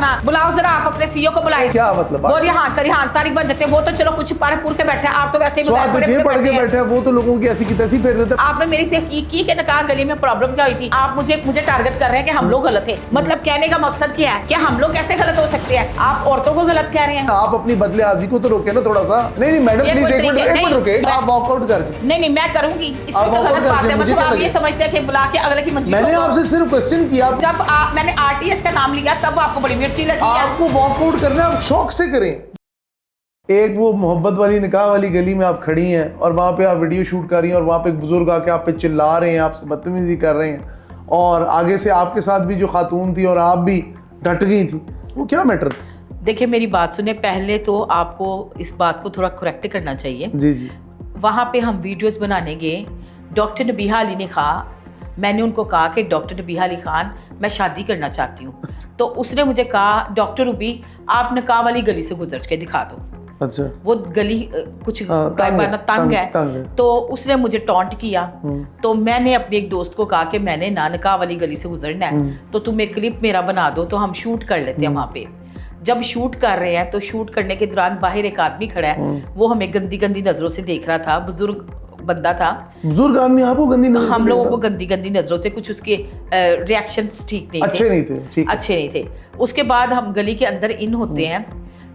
करना, बुलाओ जरा आप अपने सीईओ को बुलाए। क्या मतलब? वो रिहान तारीख बन जाते हैं, वो तो चलो कुछ पढ़ पूर के बैठे हैं, आप तो वैसे ही स्वाद पढ़ के बैठे हैं, वो तो लोगों की ऐसी की तैसी फेर देते हैं। आपने मेरी तहकीक की कि नकाह गली में प्रॉब्लम क्या हुई थी, आप मुझे टारगेट कर रहे हैं कि हम लोग गलत थे। मतलब कहने का मकसद क्या है कि हम लोग कैसे गलत हो सकते हैं? आप औरतों को गलत कह रहे हैं। आप अपनी बदलेआजी को तो रोके ना थोड़ा सा। नहीं मैडम प्लीज एक मिनट रुके, आप वॉकआउट कर दीजिए। नहीं मैं करूंगी, इसमें तो गलत बात है। मतलब आप ये समझते हैं कि बुला के अगले की मंजिल। मैंने आपसे सिर्फ क्वेश्चन किया, जब मैंने आरटीएस का नाम लिया तब आपको बड़ी मिर्ची लगी। आपको वॉकआउट करना है, आप शौक से करें। एक वो मोहब्बत वाली निकाह वाली गली में आप खड़ी हैं और वहाँ पे आप वीडियो शूट कर रही हैं और वहाँ पे एक बुजुर्ग आके आप पे चिल्ला रहे हैं, आपसे बदतमीजी कर रहे हैं और आगे से आपके साथ भी जो खातून थी और आप भी डट गई थी, वो क्या मैटर था? देखिए मेरी बात सुने, पहले तो आपको इस बात को थोड़ा करेक्ट करना चाहिए। जी वहाँ पे हम वीडियोस बनाने गए, डॉक्टर नबीहा अली ने कहा, मैंने उनको कहा कि डॉक्टर नबीहा अली खान मैं शादी करना चाहती हूँ। तो उसने मुझे कहा डॉक्टर रूबी आप निकाह वाली गली से गुजर के दिखा दो। अच्छा। वो गली कुछ तंग है। तो उसने मुझे टॉन्ट किया। तो मैंने अपने एक दोस्त को कहा कि मैंने निकाह वाली गली से गुजरना है, तो तुम एक क्लिप मेरा बना दो तो हम शूट कर लेते हैं वहाँ पे। जब शूट कर रहे हैं तो शूट करने के दौरान बाहर एक आदमी खड़ा है, वो हमें गंदी गंदी नजरों से देख रहा था। बुजुर्ग बंदा था। बुजुर्ग आदमी आपको गंदी नजरों, हम लोगों को गंदी गंदी नजरों से, कुछ उसके रिएक्शंस ठीक नहीं थे, अच्छे नहीं थे। उसके बाद हम गली के अंदर इन होते हैं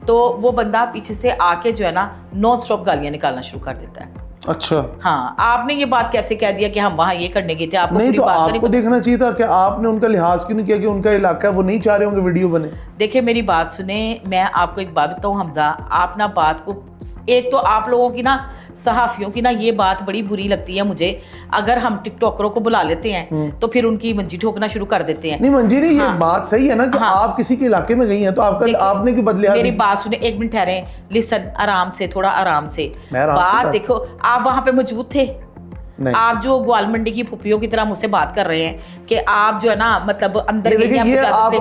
तो वो बंदा पीछे से आके जो है ना नॉन स्टॉप गालियां निकालना शुरू कर देता है। अच्छा। हाँ, आपने ये बात कैसे कह दिया कि हम वहाँ ये करने गए थे? आपको नहीं, पूरी तो बात आपको देखना चाहिए था कि आपने उनका लिहाज क्यों नहीं किया कि उनका इलाका है, वो नहीं चाह रहे होंगे वीडियो बने। देखिए मेरी बात सुने, मैं आपको एक बात बताऊँ हमजा, आप ना बात को, एक तो आप लोगों की ना सहाफियों की ना ये बात बड़ी बुरी लगती है मुझे, अगर हम टिकटॉकरों को बुला लेते हैं तो फिर उनकी मंजी ठोकना शुरू कर देते हैं। नहीं मंजी नहीं, हाँ, ये बात सही है ना कि आप किसी के इलाके में गई हैं तो आपने क्यों बदले? मेरी बात सुने, एक मिनट ठहरे, लिसन, आराम से, थोड़ा आराम से बात। देखो आप वहां पे मौजूद थे, आप जो ग्वाल मंडी की फुफियों की तरह मुझसे बात कर रहे हैं कि आप जो है ना मतलब अंदर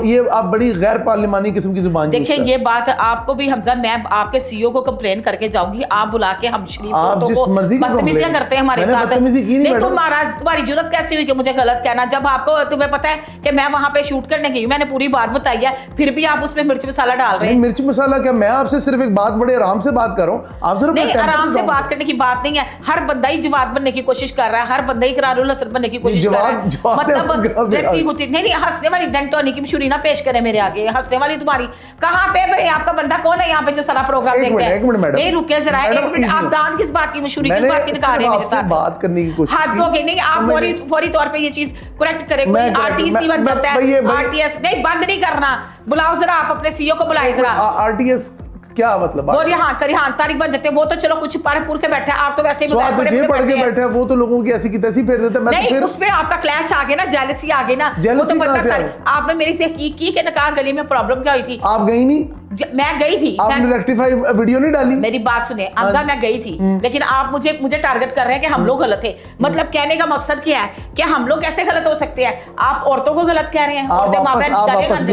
ये आप बड़ी गैर पार्लिमानी किस्म की जुबान। देखिए ये बात आपको भी हमजा, मैं आपके सीईओ को कंप्लेन करके जाऊंगी, आप बुला के हम शरीफ बदतमीजियां करते हैं हमारे साथ। नहीं तो महाराज तुम्हारी जरूरत कैसी हुई कि मुझे गलत कहना, जब आपको तुम्हें पता है कि मैं वहां पे शूट करने गई, मैंने पूरी बात बताई है, फिर भी आप उसमें मिर्च मसाला डाल रहे हैं। मिर्च मसाला क्या? मैं आपसे सिर्फ एक बात बड़े आराम से बात कर रहा हूँ, आप सिर्फ नहीं, आराम से बात करने की बात नहीं है। हर बंदा ही जवाब बनने की कोशिश कर रहा है, हर बंदा ही इकरारुल हसन बनने की कोशिश कर रहा है। मतलब व्यक्ति होती नहीं, हंसने वाली डंटोनी की मशहूरी ना पेश करे मेरे आगे। हंसने वाली तुम्हारी कहाँ पे भाई? आपका बंदा कौन है यहाँ पे जो सारा प्रोग्राम देखते हैं? नहीं रुके जरा, एक मिनट, आप दांत किस बात की मशहूरी, किस बात की दिखा रहे हैं मेरे साथ? बात करने की कोशिश हाथ धो के नहीं, आप फौरी तौर पे ये चीज करेक्ट करें। कोई आरटीसी बन जाता है, आरटीएस नहीं, बंद नहीं करना, बुलाओ जरा आप अपने सीईओ को बुलाए जरा। आरटीएस क्या मतलब? वो रिहान तारीख बन जाते हैं, वो तो चलो कुछ पढ़ पूर के बैठे हैं, आप तो वैसे ही पढ़ के बैठे हैं, वो तो लोगों की ऐसी की तैसी फेर देते हैं। नहीं, उसमें आपका क्लैश आ गया ना, जेलसी आ गई ना। जेलसी कहां से? आपने मेरी तहकीक की कि निकाह गली में प्रॉब्लम क्या हुई थी? आप गई नहीं? मैं गई थी। आपने रेक्टिफाई वीडियो नहीं डाली? मेरी बात सुने हमजा, मैं गई थी, लेकिन आप मुझे टारगेट कर रहे हैं कि हम लोग गलत थे। मतलब कहने का मकसद क्या है कि हम लोग कैसे गलत हो सकते हैं? आप औरतों को गलत कह रहे हैं। आप वापस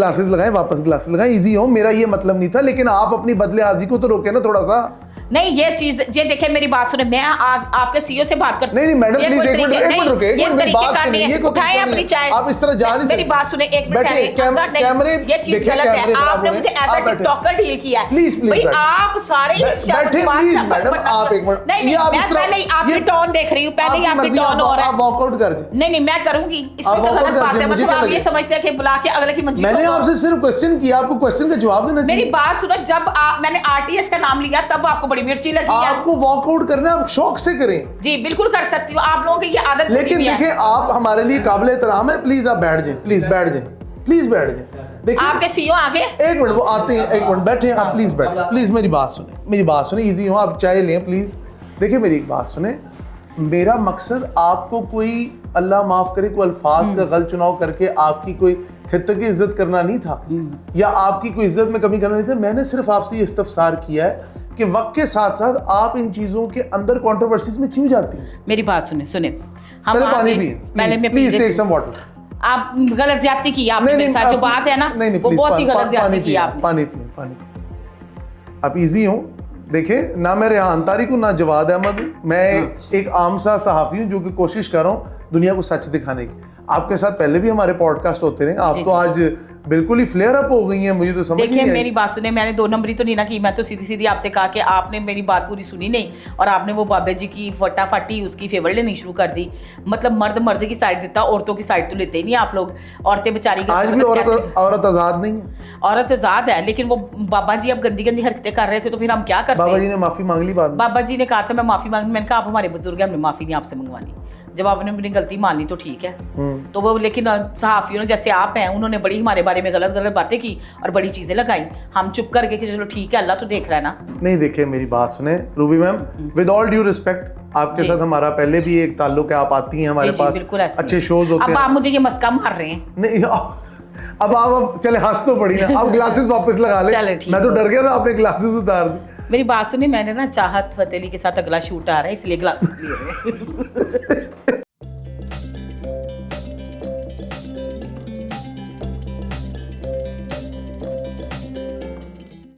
ग्लासेस लगाएं, इजी हो, मेरा ये मतलब नहीं था, लेकिन आप अपनी बदलेआजी को तो रोके ना थोड़ा सा। नहीं, ये चीज ये देखिए मेरी बात सुने, मैं आपके सीईओ से बात करती हूं। नहीं मैडम प्लीज एक मिनट रुके, मेरी बात सुनिए, ये उठाएं अपनी चाय, आप इस तरह जा नहीं सकते। मेरी बात सुने, एक मिनट कैमरे, ये चीज गलत है, आपने मुझे एज अ टिकटॉकर डील किया है। प्लीज भाई आप सारे बैठे प्लीज मैडम, आप एक मिनट। नहीं, मैं पहले ही आपकी टोन देख रही हूं, पहले ही आपकी टोन हो रहा है। आप वॉकआउट कर दीजिए। नहीं मैं करूंगी, इसमें तो गलत बात है। मतलब आप ये समझते हैं कि बुला के अगले की मंजिल। मैंने आपसे सिर्फ क्वेश्चन किया, आपको क्वेश्चन का जवाब देना चाहिए। मेरी बात सुनो, जब मैंने आरटीएस का नाम लिया तब आपको बड़ी मिर्ची लगी है। आपको वॉकआउट करना है, आप शौक से करें। जी बिल्कुल कर सकती हूँ, आप लोगों की ये आदत। लेकिन देखिए आप हमारे लिए काबिल एहतराम है, प्लीज आप बैठ जाएं, प्लीज बैठ जाएं, प्लीज बैठ जाएं। देखिए आपके सीईओ आगे, एक मिनट वो आते हैं, एक मिनट बैठे, आप प्लीज बैठे, प्लीज मेरी बात सुने, इजी हो, आप चाय लें प्लीज। देखिए मेरी एक बात सुने, मेरा मकसद आपको कोई अल्लाह माफ करे कोई अल्फाज का गलत चुनाव करके आपकी कोई हित की इज्जत करना नहीं था या आपकी कोई इज्जत में कमी करना नहीं था। मैंने सिर्फ आपसे ये इस्तफसार किया है कि वक्त के साथ साथ आप इन चीजों के अंदर कंट्रोवर्सीज में क्यों जाती हैं? मेरी बात सुने हम पहले पानी पिए, प्लीज टेक सम वाटर। आप गलत ज्यादती की आपने मेरे साथ, जो बात है ना वो बहुत ही गलत ज्यादती की आपने। पानी पिए, आप इजी हो। देखिए ना मैं रेहान तारिक हूँ ना जवाद अहमद हूँ, मैं एक आम सा सहाफ़ी हूँ जो कि कोशिश कर रहा हूँ दुनिया को सच दिखाने की। आपके साथ पहले भी हमारे पॉडकास्ट होते रहे, आप तो आज बिल्कुल ही फ्लेयर अप हो गई हैं, मुझे तो समझ नहीं देखिए आई। मेरी बात सुने, मैंने 2 नंबरी तो नहीं ना की, मैं तो सीधी सीधी आपसे कहा कि आपने मेरी बात पूरी सुनी नहीं और आपने वो बाबा जी की फटाफटी उसकी फेवर लेनी शुरू कर दी। मतलब मर्द मर्द की साइड देता, औरतों की साइड तो लेते ही नहीं आप लोग। औरतें बेचारी आज भी औरत आजाद नहीं है। औरत आजाद है, लेकिन वो बाबा जी अब गंदी गंदी हरकतें कर रहे थे तो फिर हम क्या करते। बाबा जी ने माफी मांग ली बाद में। बाबा जी ने कहा था मैं माफी मांग, मैंने कहा आप हमारे बुजुर्ग हैं, हमने माफी नहीं आपसे मंगवानी। जब आपने अपनी गलती मान ली तो ठीक है। तो वो लेकिन सहाफियों ने जैसे आप हैं उन्होंने बड़ी हमारे बारे में गलत गलत बातें की और बड़ी चीजें लगाई, हम चुप कर गए कि चलो ठीक है, अल्लाह तो देख रहा है ना। नहीं देखिए मेरी बात सुने Ruby ma'am, with all due respect, आपके साथ हमारा पहले भी एक ताल्लुक है, आप आती हैं हमारे पास, बिल्कुल ऐसे अच्छे शोज होते अब हैं। आप मुझे ये मस्का मार रहे हैं। नहीं अब आप चले हंस तो पड़ी ना, आप ग्लासेस वापस लगा ले। चलो, ठीक मैं तो है। डर गया था आपने ग्लासेस उतार दी। मेरी बात सुनिए, मैंने ना चाहत फतेह अली के साथ अगला शूट आ रहा है इसलिए ग्लासेस लिए हुए हैं।